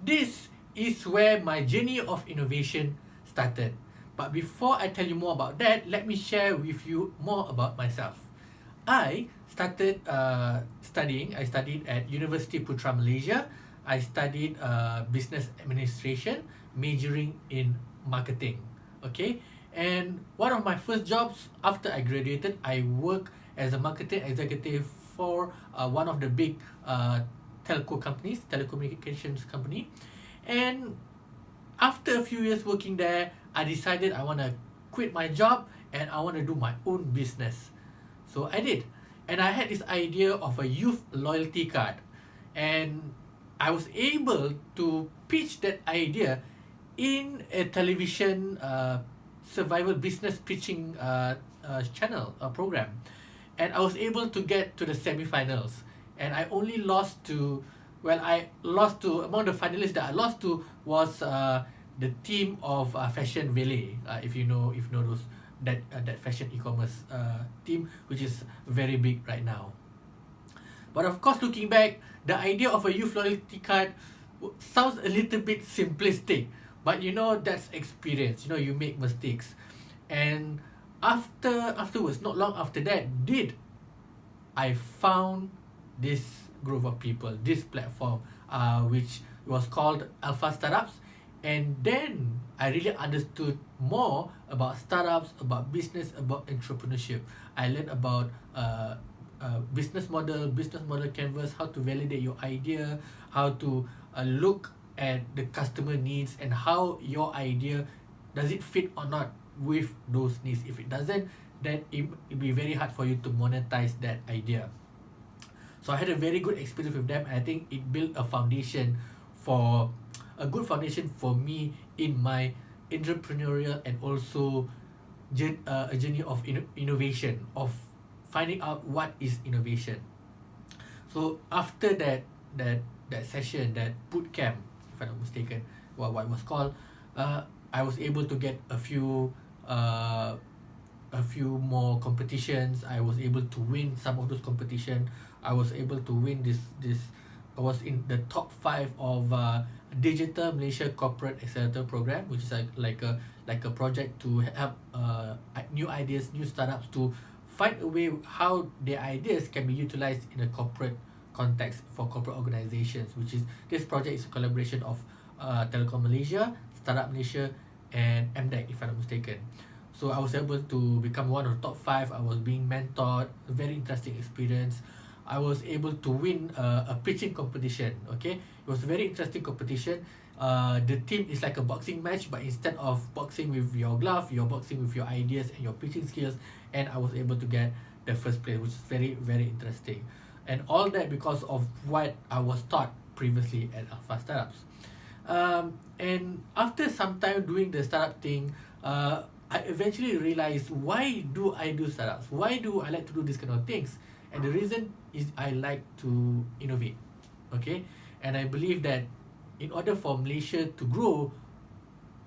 This is where my journey of innovation started. But before I tell you more about that, let me share with you more about myself. I started studying. I studied at University Putra Malaysia. I studied business administration, majoring in marketing. Okay, and one of my first jobs after I graduated, I worked as a marketing executive for one of the big telco companies, telecommunications company, and after a few years working there, I decided I want to quit my job and I want to do my own business. So I did. And I had this idea of a youth loyalty card. And I was able to pitch that idea in a television survival business pitching channel program. And I was able to get to the semi-finals. And I only lost to, well, I lost to, among the finalists that I lost to was the team of Fashion Valet, if you know those, that fashion e-commerce team, which is very big right now. But of course, looking back, the idea of a youth loyalty card sounds a little bit simplistic. But that's experience. You make mistakes, and afterwards, not long after that, did I found this group of people, this platform, which was called Alpha Startups. And then I really understood more about startups, about business, about entrepreneurship. I learned about business model canvas, how to validate your idea, how to look at the customer needs, and how your idea, does it fit or not with those needs. If it doesn't, then it'll be very hard for you to monetize that idea. So I had a very good experience with them, and I think it built for a good foundation for me in my entrepreneurial and also a journey of innovation, of finding out what is innovation. So after that session, that boot camp, if I'm not mistaken, what it was called, I was able to get uh, a few more competitions. I was able to win some of those competition. I was able to win this. I was in the top five of Digital Malaysia Corporate Accelerator Program, which is like a project to help new ideas, new startups to find a way how their ideas can be utilized in a corporate context for corporate organizations. Which is, this project is a collaboration of Telecom Malaysia, Startup Malaysia, and MDEC, if I'm not mistaken. So I was able to become one of the top five. I was being mentored. A very interesting experience. I was able to win a pitching competition. Okay, it was a very interesting competition. The team is like a boxing match, but instead of boxing with your glove, you're boxing with your ideas and your pitching skills. And I was able to get the first place, which is very very interesting. And all that because of what I was taught previously at Alpha Startups. And after some time doing the startup thing, I eventually realized, why do I do startups? Why do I like to do this kind of things? And the reason is, I like to innovate. Okay, and I believe that in order for Malaysia to grow,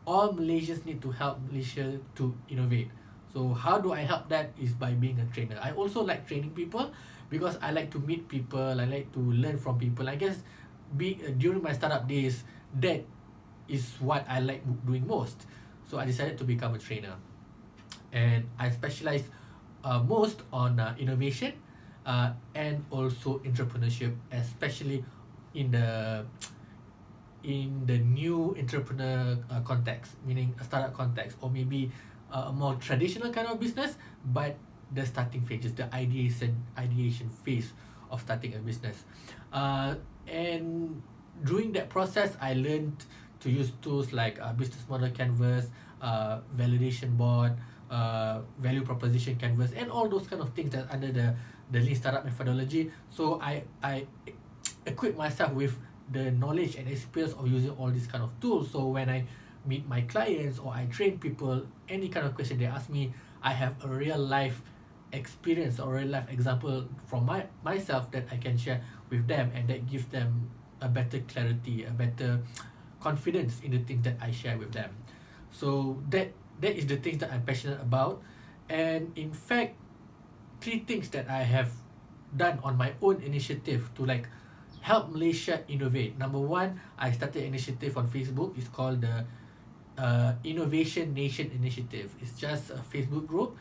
all Malaysians need to help Malaysia to innovate. So how do I help that is by being a trainer. I also like training people because I like to meet people. I like to learn from people. I guess during my startup days, that is what I like doing most. So I decided to become a trainer, and I specialize most on innovation and also entrepreneurship, especially in the new entrepreneur context, meaning a startup context, or maybe a more traditional kind of business, but the starting phases, the ideation phase of starting a business. And during that process, I learned to use tools like business model canvas, validation board, value proposition canvas, and all those kind of things that under the lean startup methodology. So I equip myself with the knowledge and experience of using all these kind of tools. So when I meet my clients or I train people, any kind of question they ask me, I have a real life experience or real life example from myself that I can share with them, and that gives them a better clarity, a better confidence in the things that I share with them. So that is the things that I'm passionate about. And in fact, three things that I have done on my own initiative to like help Malaysia innovate. Number one, I started an initiative on Facebook. It's called the Innovation Nation Initiative. It's just a Facebook group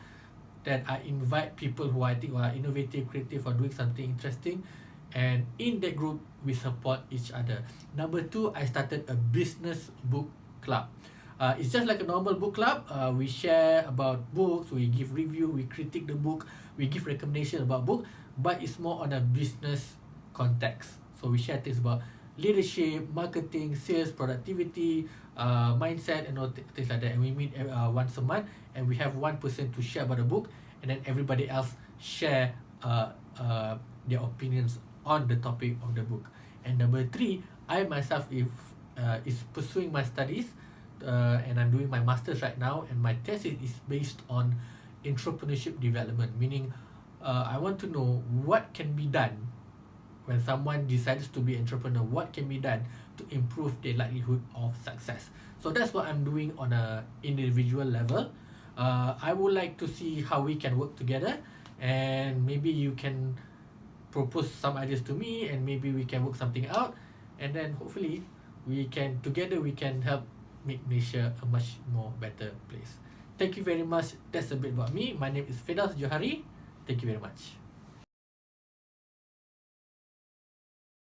that I invite people who I think are innovative, creative, or doing something interesting. And in that group, we support each other. Number two, I started a business book club. It's just like a normal book club. We share about books, we give review, we critique the book, we give recommendation about book, but it's more on a business context. So we share things about leadership, marketing, sales, productivity, mindset, and all things like that. And we meet once a month, and we have one person to share about the book, and then everybody else share their opinions on the topic of the book. And number three, I myself is pursuing my studies, and I'm doing my masters right now, and my thesis is based on entrepreneurship development, meaning I want to know what can be done when someone decides to be entrepreneur, what can be done to improve their likelihood of success. So that's what I'm doing on a individual level. I would like to see how we can work together, and maybe you can propose some ideas to me, and maybe we can work something out, and then hopefully we can together we can help make Malaysia a much more better place. Thank you very much. That's a bit about me. My name is Firdaus Johari. Thank you very much.